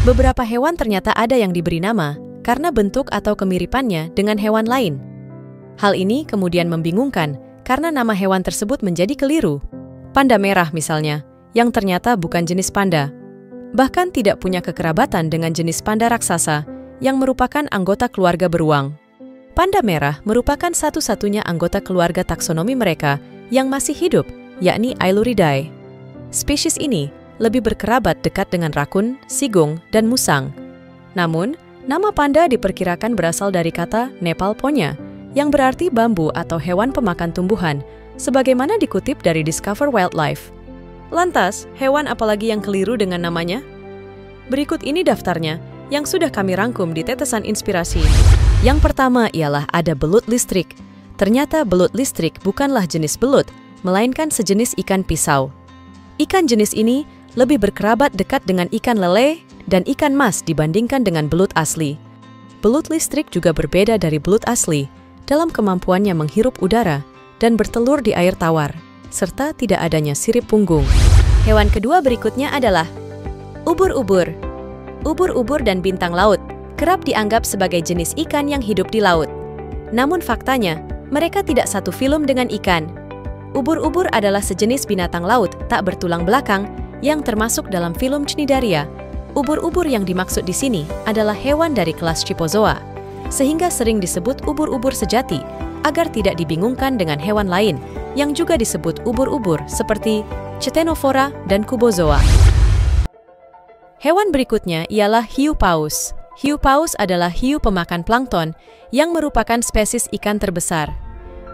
Beberapa hewan ternyata ada yang diberi nama karena bentuk atau kemiripannya dengan hewan lain. Hal ini kemudian membingungkan karena nama hewan tersebut menjadi keliru. Panda merah misalnya, yang ternyata bukan jenis panda. Bahkan tidak punya kekerabatan dengan jenis panda raksasa yang merupakan anggota keluarga beruang. Panda merah merupakan satu-satunya anggota keluarga taksonomi mereka yang masih hidup, yakni Ailuridae. Spesies ini lebih berkerabat dekat dengan rakun, sigung, dan musang. Namun, nama panda diperkirakan berasal dari kata Nepal Ponya, yang berarti bambu atau hewan pemakan tumbuhan, sebagaimana dikutip dari Discover Wildlife. Lantas, hewan apalagi yang keliru dengan namanya? Berikut ini daftarnya, yang sudah kami rangkum di Tetesan Inspirasi. Yang pertama ialah ada belut listrik. Ternyata belut listrik bukanlah jenis belut, melainkan sejenis ikan pisau. Ikan jenis ini lebih berkerabat dekat dengan ikan lele dan ikan mas dibandingkan dengan belut asli. Belut listrik juga berbeda dari belut asli dalam kemampuannya menghirup udara dan bertelur di air tawar, serta tidak adanya sirip punggung. Hewan kedua berikutnya adalah ubur-ubur. Ubur-ubur dan bintang laut kerap dianggap sebagai jenis ikan yang hidup di laut. Namun faktanya, mereka tidak satu film dengan ikan. Ubur-ubur adalah sejenis binatang laut tak bertulang belakang yang termasuk dalam film Cnidaria. Ubur-ubur yang dimaksud di sini adalah hewan dari kelas Scyphozoa, sehingga sering disebut ubur-ubur sejati agar tidak dibingungkan dengan hewan lain yang juga disebut ubur-ubur seperti Ctenophora dan Cubozoa. Hewan berikutnya ialah hiu paus. Hiu paus adalah hiu pemakan plankton yang merupakan spesies ikan terbesar.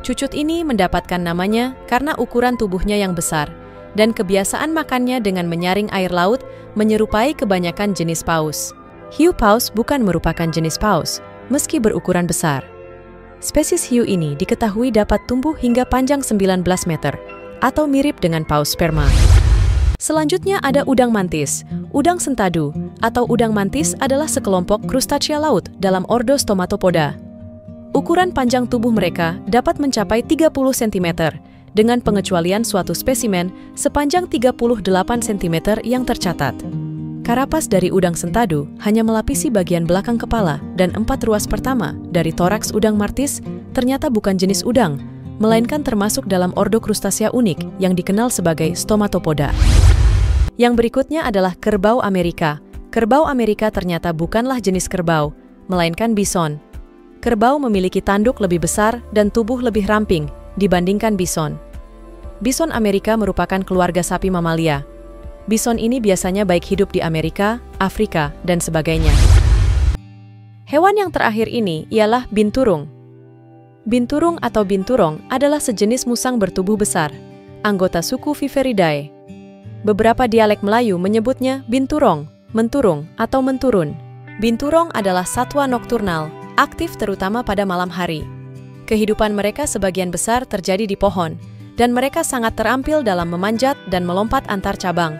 Cucut ini mendapatkan namanya karena ukuran tubuhnya yang besar dan kebiasaan makannya dengan menyaring air laut menyerupai kebanyakan jenis paus. Hiu paus bukan merupakan jenis paus, meski berukuran besar. Spesies hiu ini diketahui dapat tumbuh hingga panjang 19 meter, atau mirip dengan paus sperma. Selanjutnya ada udang mantis. Udang sentadu, atau udang mantis adalah sekelompok krustacea laut dalam ordo Stomatopoda. Ukuran panjang tubuh mereka dapat mencapai 30 cm, dengan pengecualian suatu spesimen sepanjang 38 cm yang tercatat. Karapas dari udang sentadu hanya melapisi bagian belakang kepala dan 4 ruas pertama dari toraks udang martis ternyata bukan jenis udang, melainkan termasuk dalam ordo krustacea unik yang dikenal sebagai Stomatopoda. Yang berikutnya adalah kerbau Amerika. Kerbau Amerika ternyata bukanlah jenis kerbau, melainkan bison. Kerbau memiliki tanduk lebih besar dan tubuh lebih ramping dibandingkan bison. Bison Amerika merupakan keluarga sapi mamalia. Bison ini biasanya baik hidup di Amerika, Afrika, dan sebagainya. Hewan yang terakhir ini ialah binturung. Binturung atau binturong adalah sejenis musang bertubuh besar, anggota suku Viperidae. Beberapa dialek Melayu menyebutnya binturong, menturung, atau menturun. Binturong adalah satwa nokturnal, aktif terutama pada malam hari. Kehidupan mereka sebagian besar terjadi di pohon, dan mereka sangat terampil dalam memanjat dan melompat antar cabang.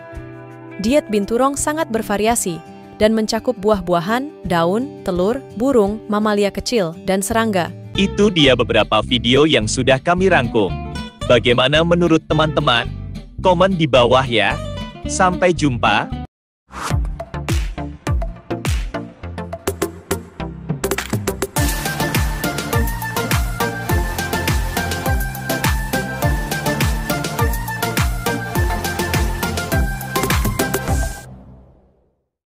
Diet binturong sangat bervariasi dan mencakup buah-buahan, daun, telur, burung, mamalia kecil, dan serangga. Itu dia beberapa video yang sudah kami rangkum. Bagaimana menurut teman-teman? Komen di bawah ya. Sampai jumpa.